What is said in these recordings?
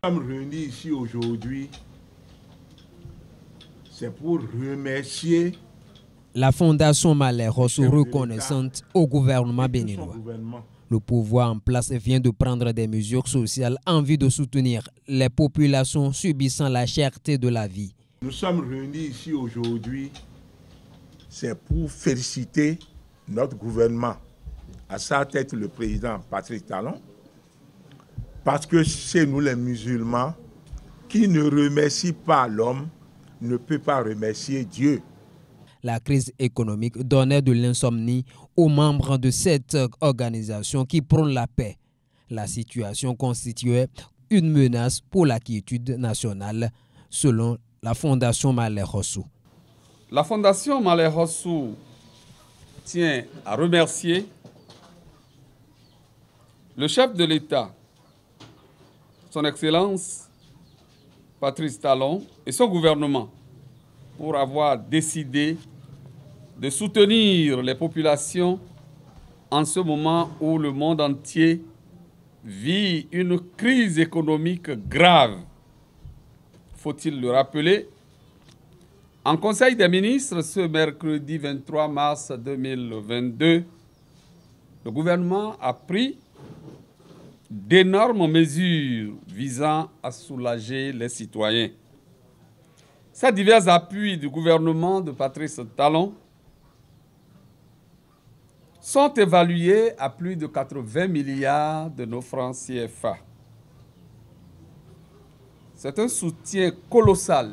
Nous sommes réunis ici aujourd'hui, c'est pour remercier la Fondation Malherosou reconnaissante au gouvernement béninois. Le pouvoir en place vient de prendre des mesures sociales en vue de soutenir les populations subissant la cherté de la vie. Nous sommes réunis ici aujourd'hui, c'est pour féliciter notre gouvernement, à sa tête le président Patrice Talon, parce que chez nous les musulmans, qui ne remercie pas l'homme, ne peut pas remercier Dieu. La crise économique donnait de l'insomnie aux membres de cette organisation qui prône la paix. La situation constituait une menace pour la quiétude nationale, selon la Fondation Malherosou. La Fondation Malherosou tient à remercier le chef de l'État, son Excellence Patrice Talon et son gouvernement pour avoir décidé de soutenir les populations en ce moment où le monde entier vit une crise économique grave. Faut-il le rappeler? En Conseil des ministres, ce mercredi 23 mars 2022, le gouvernement a pris d'énormes mesures visant à soulager les citoyens. Ces divers appuis du gouvernement de Patrice Talon sont évalués à plus de 80 milliards de nos francs CFA. C'est un soutien colossal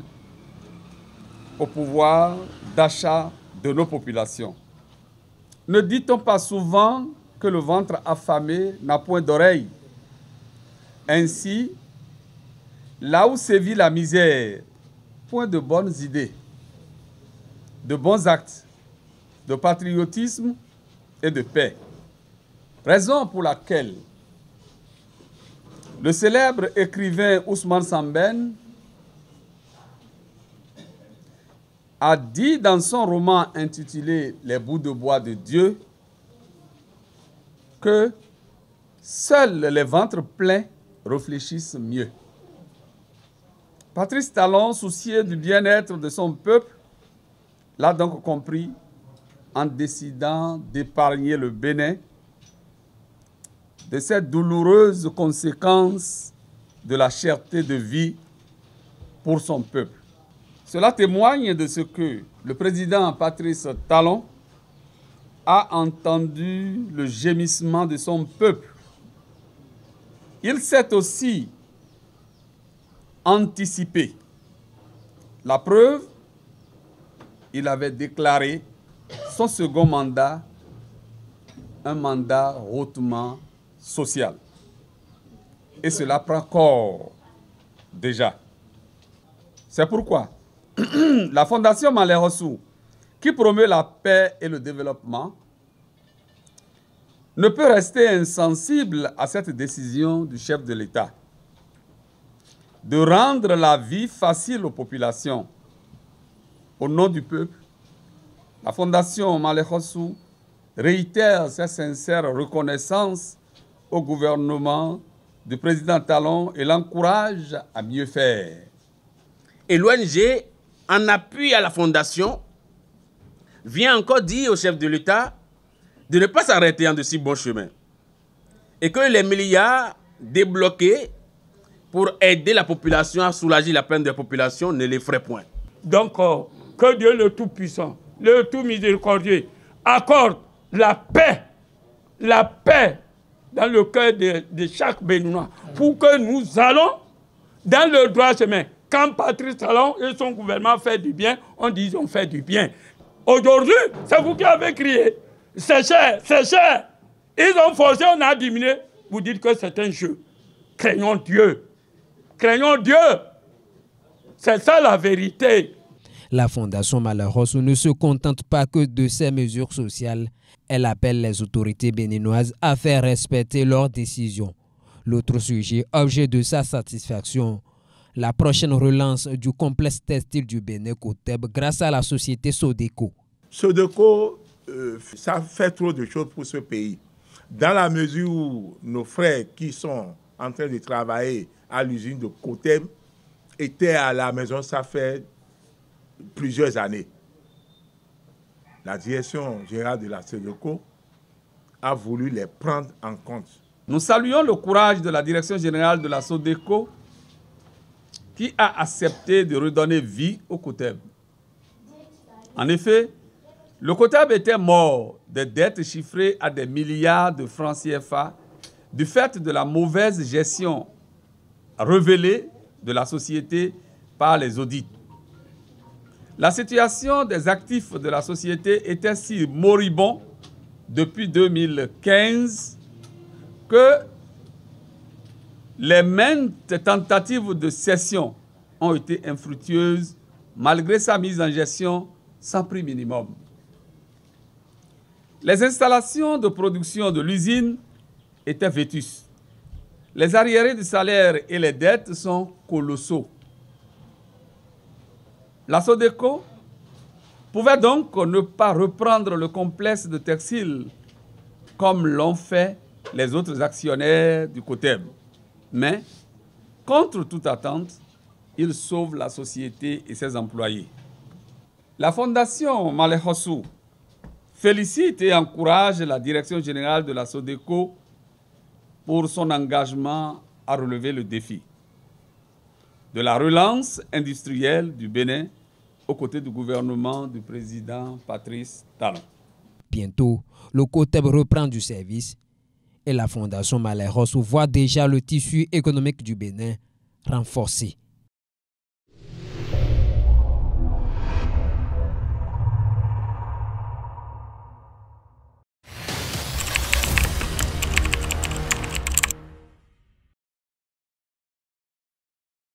au pouvoir d'achat de nos populations. Ne dit-on pas souvent que le ventre affamé n'a point d'oreille? Ainsi, là où sévit la misère, point de bonnes idées, de bons actes, de patriotisme et de paix. Raison pour laquelle le célèbre écrivain Ousmane Sembène a dit dans son roman intitulé « Les bouts de bois de Dieu » que seuls les ventres pleins réfléchissent mieux. Patrice Talon, soucieux du bien-être de son peuple, l'a donc compris en décidant d'épargner le Bénin de cette douloureuse conséquence de la cherté de vie pour son peuple. Cela témoigne de ce que le président Patrice Talon a entendu le gémissement de son peuple. Il s'est aussi anticipé. La preuve, il avait déclaré son second mandat, un mandat hautement social. Et cela prend corps déjà. C'est pourquoi la Fondation Malherosou, qui promeut la paix et le développement, ne peut rester insensible à cette décision du chef de l'État de rendre la vie facile aux populations. Au nom du peuple, la Fondation Malherosou réitère sa sincère reconnaissance au gouvernement du président Talon et l'encourage à mieux faire. Et l'ONG, en appui à la Fondation, vient encore dire au chef de l'État de ne pas s'arrêter en de si bons chemins. Et que les milliards débloqués pour aider la population à soulager la peine de la population ne les ferait point. Donc, que Dieu le Tout-Puissant, le Tout-Miséricordieux, accorde la paix dans le cœur de chaque Béninois, pour que nous allons dans le droit chemin. Quand Patrice Talon et son gouvernement font du bien, on dit qu'ils ont fait du bien. Aujourd'hui, c'est vous qui avez crié. C'est cher, c'est cher. Ils ont forcé, on a diminué. Vous dites que c'est un jeu. Craignons Dieu. Craignons Dieu. C'est ça la vérité. La Fondation Malherosou ne se contente pas que de ces mesures sociales. Elle appelle les autorités béninoises à faire respecter leurs décisions. L'autre sujet, objet de sa satisfaction, la prochaine relance du complexe textile du Bénin Coteb grâce à la société Sodeco. Sodeco, ça fait trop de choses pour ce pays. Dans la mesure où nos frères qui sont en train de travailler à l'usine de Cotem étaient à la maison, ça fait plusieurs années. La direction générale de la SODECO a voulu les prendre en compte. Nous saluons le courage de la direction générale de la SODECO qui a accepté de redonner vie au COTEB. En effet, le COTEB était mort de dettes chiffrées à des milliards de francs CFA du fait de la mauvaise gestion révélée de la société par les audits. La situation des actifs de la société était si moribond depuis 2015 que les maintes tentatives de cession ont été infructueuses malgré sa mise en gestion sans prix minimum. Les installations de production de l'usine étaient vétustes. Les arriérés de salaire et les dettes sont colossaux. La SODECO pouvait donc ne pas reprendre le complexe de textile comme l'ont fait les autres actionnaires du COTEB. Mais, contre toute attente, il sauve la société et ses employés. La Fondation Maleh Hossou félicite et encourage la direction générale de la SODECO pour son engagement à relever le défi de la relance industrielle du Bénin aux côtés du gouvernement du président Patrice Talon. Bientôt, le COTEB reprend du service et la Fondation Maleh Hossou voit déjà le tissu économique du Bénin renforcé.